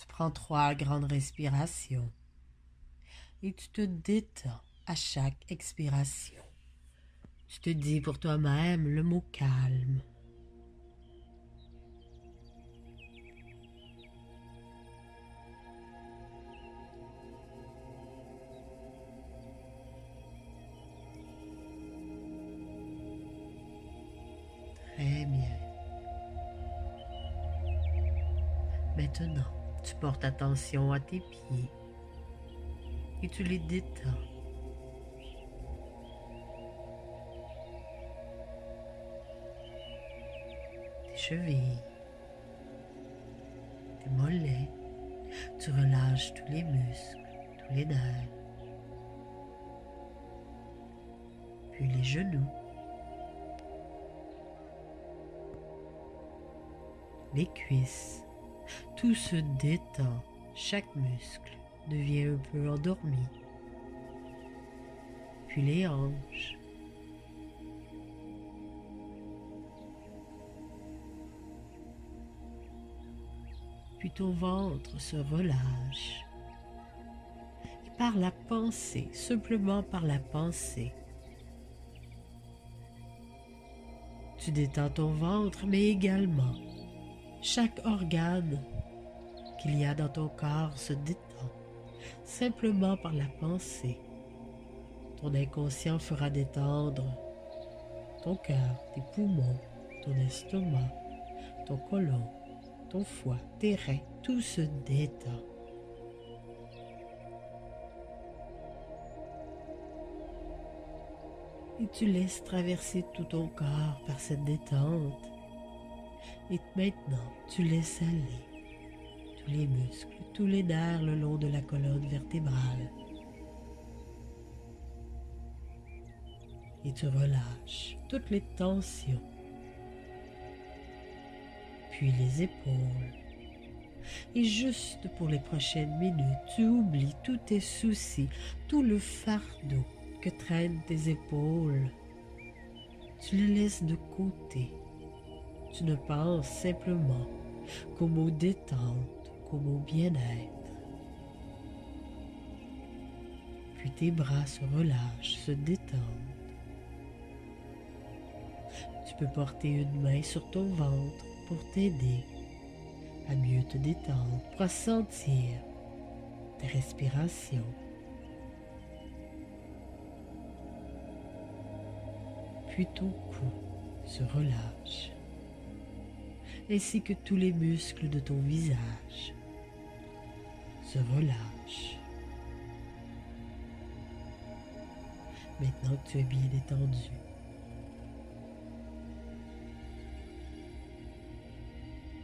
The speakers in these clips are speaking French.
Tu prends 3 grandes respirations et tu te détends à chaque expiration. Tu te dis pour toi-même le mot calme. Très bien. Maintenant, tu portes attention à tes pieds et tu les détends. Tes chevilles, tes mollets, tu relâches tous les muscles, tous les nerfs, puis les genoux, les cuisses, tout se détend, chaque muscle devient un peu endormi, puis les hanches, puis ton ventre se relâche. Et par la pensée, simplement par la pensée, tu détends ton ventre, mais également chaque organe qu'il y a dans ton corps se détend, simplement par la pensée. Ton inconscient fera détendre ton cœur, tes poumons, ton estomac, ton côlon, ton foie, tes reins, tout se détend. Et tu laisses traverser tout ton corps par cette détente. Et maintenant, tu laisses aller tous les muscles, tous les nerfs le long de la colonne vertébrale. Et tu relâches toutes les tensions. Puis les épaules. Et juste pour les prochaines minutes, tu oublies tous tes soucis, tout le fardeau que traînent tes épaules. Tu le laisses de côté. Tu ne penses simplement qu'au mot détente, qu'au mot bien-être. Puis tes bras se relâchent, se détendent. Tu peux porter une main sur ton ventre pour t'aider à mieux te détendre, pour sentir tes respirations. Puis ton cou se relâche, ainsi que tous les muscles de ton visage se relâchent. Maintenant que tu es bien détendu,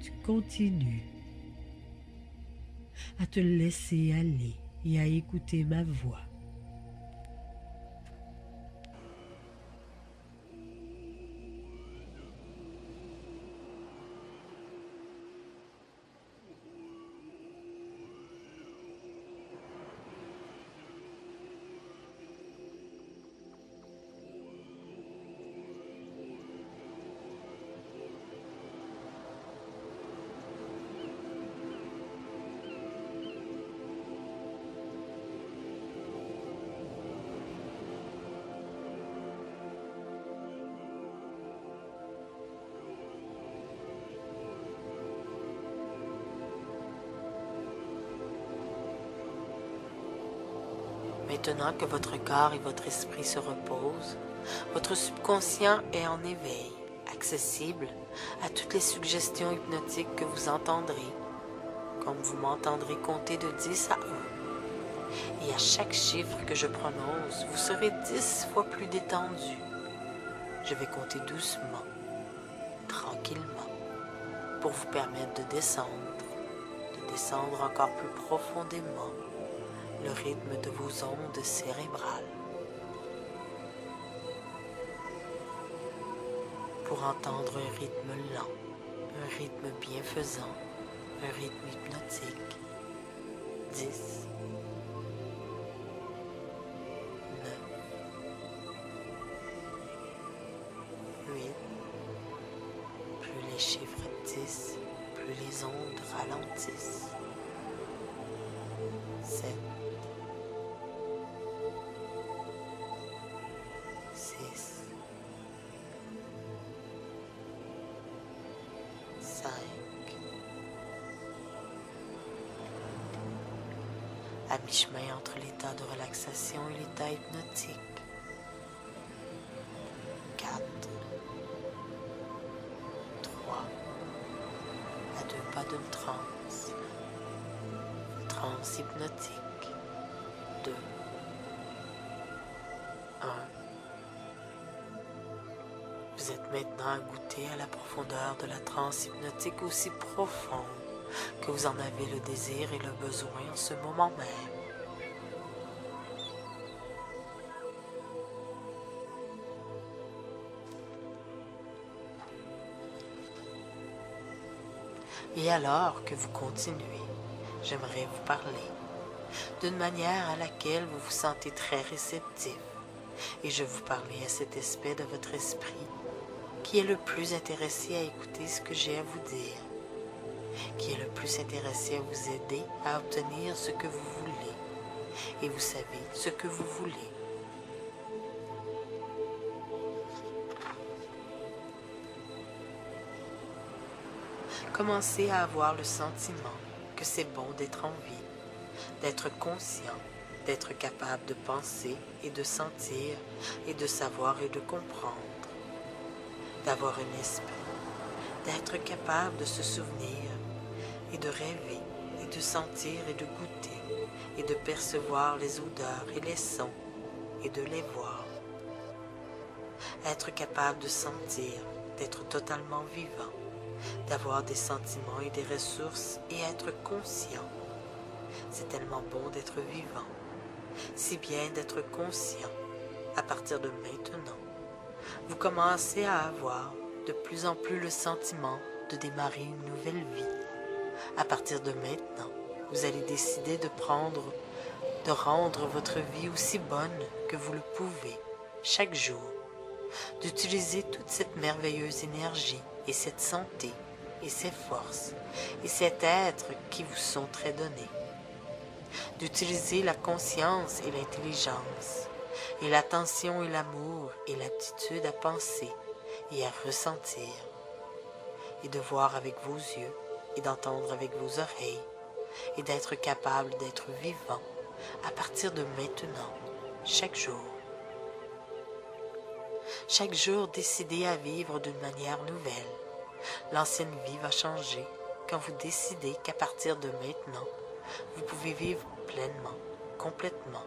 tu continues à te laisser aller et à écouter ma voix. Maintenant que votre corps et votre esprit se reposent, votre subconscient est en éveil, accessible à toutes les suggestions hypnotiques que vous entendrez, comme vous m'entendrez compter de 10 à 1. Et à chaque chiffre que je prononce, vous serez 10 fois plus détendu. Je vais compter doucement, tranquillement, pour vous permettre de descendre encore plus profondément le rythme de vos ondes cérébrales. Pour entendre un rythme lent, un rythme bienfaisant, un rythme hypnotique. 10, 9, 8, plus les chiffres 10, plus les ondes ralentissent. 7, 6, 5. À mi-chemin entre l'état de relaxation et l'état hypnotique. 4, 3, à 2 pas d'une transe. Transe hypnotique. 2, 1. Vous êtes maintenant à goûter à la profondeur de la transe hypnotique aussi profonde que vous en avez le désir et le besoin en ce moment même. Et alors que vous continuez, j'aimerais vous parler d'une manière à laquelle vous vous sentez très réceptif. Et je vous parlais à cet aspect de votre esprit qui est le plus intéressé à écouter ce que j'ai à vous dire, qui est le plus intéressé à vous aider à obtenir ce que vous voulez. Et vous savez ce que vous voulez. Commencez à avoir le sentiment que c'est bon d'être en vie, d'être conscient, d'être capable de penser et de sentir et de savoir et de comprendre, d'avoir un esprit, d'être capable de se souvenir et de rêver et de sentir et de goûter et de percevoir les odeurs et les sons et de les voir. Être capable de sentir, d'être totalement vivant, d'avoir des sentiments et des ressources et être conscient. C'est tellement bon d'être vivant, si bien d'être conscient. À partir de maintenant, vous commencez à avoir de plus en plus le sentiment de démarrer une nouvelle vie. À partir de maintenant, vous allez décider de rendre votre vie aussi bonne que vous le pouvez, chaque jour, d'utiliser toute cette merveilleuse énergie et cette santé et ces forces et cet être qui vous sont très donnés, d'utiliser la conscience et l'intelligence et l'attention et l'amour et l'aptitude à penser et à ressentir et de voir avec vos yeux et d'entendre avec vos oreilles et d'être capable d'être vivant à partir de maintenant, chaque jour. Chaque jour, décidez à vivre d'une manière nouvelle. L'ancienne vie va changer quand vous décidez qu'à partir de maintenant, vous pouvez vivre pleinement, complètement.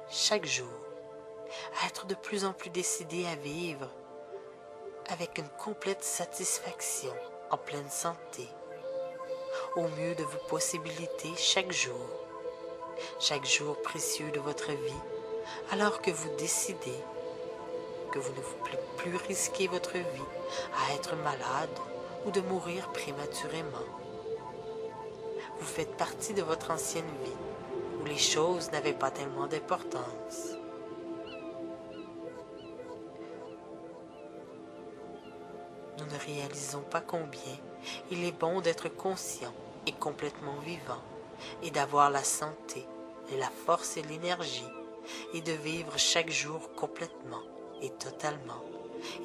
Chaque jour, à être de plus en plus décidé à vivre avec une complète satisfaction, en pleine santé, au mieux de vos possibilités chaque jour précieux de votre vie, alors que vous décidez que vous ne voulez plus risquer votre vie à être malade ou de mourir prématurément. Vous faites partie de votre ancienne vie, où les choses n'avaient pas tellement d'importance. Nous ne réalisons pas combien il est bon d'être conscient et complètement vivant, et d'avoir la santé, et la force et l'énergie, et de vivre chaque jour complètement et totalement,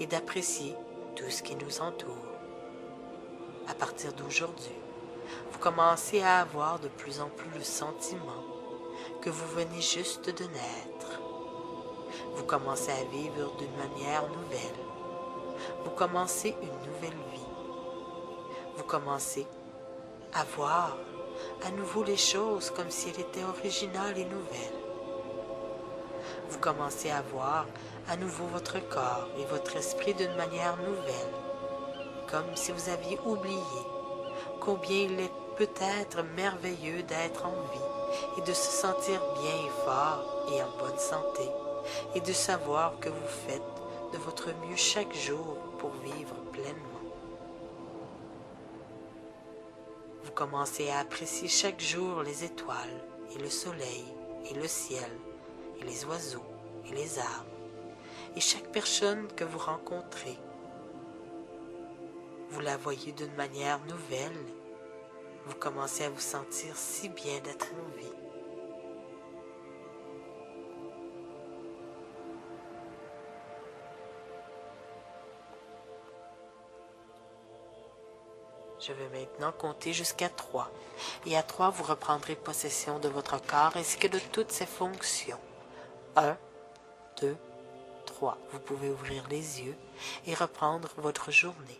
et d'apprécier tout ce qui nous entoure. À partir d'aujourd'hui, vous commencez à avoir de plus en plus le sentiment que vous venez juste de naître. Vous commencez à vivre d'une manière nouvelle. Vous commencez une nouvelle vie. Vous commencez à voir à nouveau les choses comme si elles étaient originales et nouvelles. Vous commencez à voir à nouveau votre corps et votre esprit d'une manière nouvelle, comme si vous aviez oublié combien il est peut-être merveilleux d'être en vie et de se sentir bien et fort et en bonne santé, et de savoir que vous faites de votre mieux chaque jour pour vivre pleinement. Vous commencez à apprécier chaque jour les étoiles et le soleil et le ciel et les oiseaux et les arbres et chaque personne que vous rencontrez. Vous la voyez d'une manière nouvelle Vous commencez à vous sentir si bien d'être en vie. Je vais maintenant compter jusqu'à 3. Et à 3, vous reprendrez possession de votre corps ainsi que de toutes ses fonctions. 1, 2, 3. Vous pouvez ouvrir les yeux et reprendre votre journée.